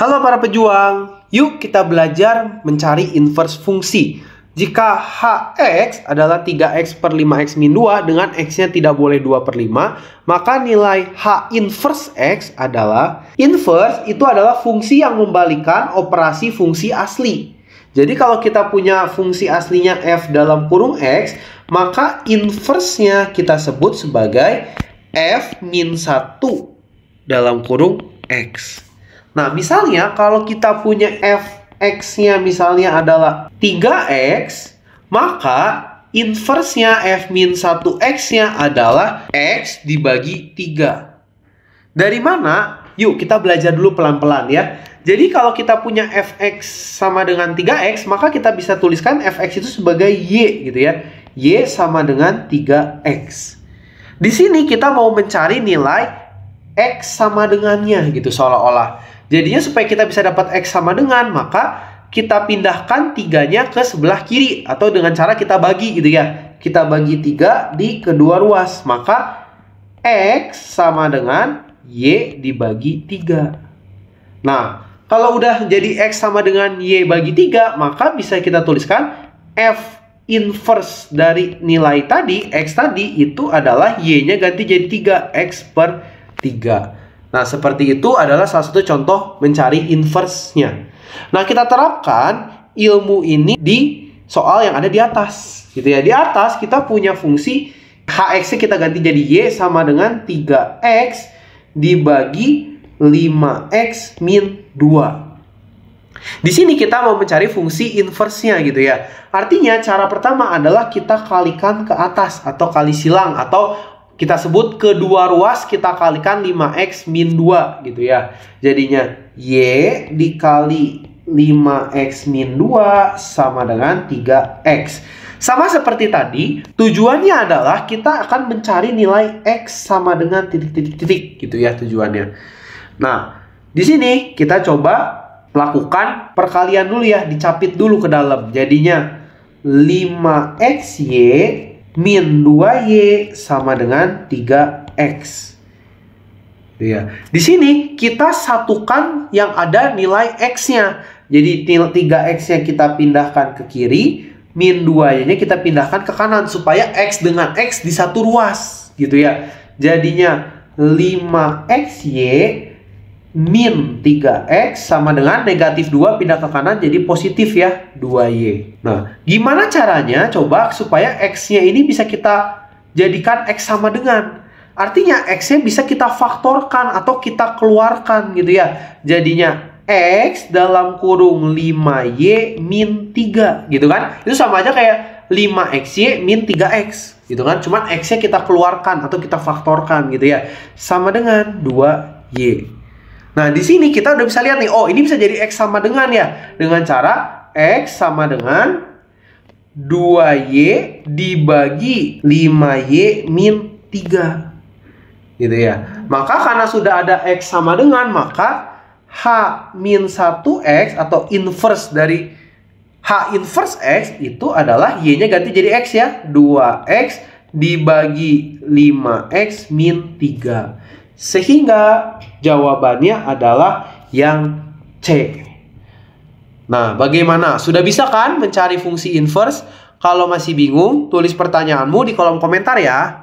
Halo para pejuang, yuk kita belajar mencari inverse fungsi. Jika Hx adalah 3x per 5x min 2 dengan x-nya tidak boleh 2 per 5, maka nilai H inverse x adalah, inverse itu adalah fungsi yang membalikan operasi fungsi asli. Jadi kalau kita punya fungsi aslinya f dalam kurung x, maka inverse-nya kita sebut sebagai f min 1 dalam kurung x. Nah, misalnya kalau kita punya fx-nya misalnya adalah 3x, maka inverse-nya f min 1x-nya adalah x dibagi 3. Dari mana? Yuk kita belajar dulu pelan-pelan ya. Jadi kalau kita punya fx sama dengan 3x, maka kita bisa tuliskan fx itu sebagai y gitu ya. Y sama dengan 3x. Di sini kita mau mencari nilai x sama dengannya gitu seolah-olah. Jadinya supaya kita bisa dapat x sama dengan, maka kita pindahkan 3-nya ke sebelah kiri. Atau dengan cara kita bagi gitu ya. Kita bagi 3 di kedua ruas. Maka x sama dengan y dibagi 3. Nah, kalau udah jadi x sama dengan y bagi 3, maka bisa kita tuliskan f inverse dari nilai tadi, x tadi, itu adalah y-nya ganti jadi 3, x per 3. Nah, seperti itu adalah salah satu contoh mencari inverse-nya. Nah, kita terapkan ilmu ini di soal yang ada di atas. Gitu ya. Di atas kita punya fungsi hx-nya kita ganti jadi y sama dengan 3x dibagi 5x min 2. Di sini kita mau mencari fungsi inverse-nya gitu ya. Artinya cara pertama adalah kita kalikan ke atas atau kali silang, atau kita sebut kedua ruas kita kalikan 5x min 2 gitu ya. Jadinya y dikali 5x min 2 sama dengan 3x. Sama seperti tadi, tujuannya adalah kita akan mencari nilai x sama dengan titik-titik-titik gitu ya tujuannya. Nah, di sini kita coba lakukan perkalian dulu ya, dicapit dulu ke dalam. Jadinya 5xy min 2y sama dengan 3x. Ya. Di sini kita satukan yang ada nilai x-nya. Jadi 3x-nya kita pindahkan ke kiri, min 2y-nya kita pindahkan ke kanan supaya x dengan x di satu ruas gitu ya. Jadinya 5xy min 3x sama dengan negatif 2 pindah ke kanan jadi positif ya, 2y. Nah, gimana caranya coba supaya x-nya ini bisa kita jadikan x sama dengan? Artinya x-nya bisa kita faktorkan atau kita keluarkan gitu ya. Jadinya x dalam kurung 5y min 3 gitu kan. Itu sama aja kayak 5xy min 3x gitu kan. Cuman x-nya kita keluarkan atau kita faktorkan gitu ya. Sama dengan 2y. Nah, di sini kita udah bisa lihat nih, oh ini bisa jadi x sama dengan ya. Dengan cara x sama dengan 2y dibagi 5y min 3. Gitu ya. Maka karena sudah ada x sama dengan, maka h min 1x atau inverse dari h inverse x itu adalah y-nya ganti jadi x ya. 2x dibagi 5x min 3. Sehingga jawabannya adalah yang C. Nah, bagaimana? Sudah bisa kan mencari fungsi inverse? Kalau masih bingung, tulis pertanyaanmu di kolom komentar ya.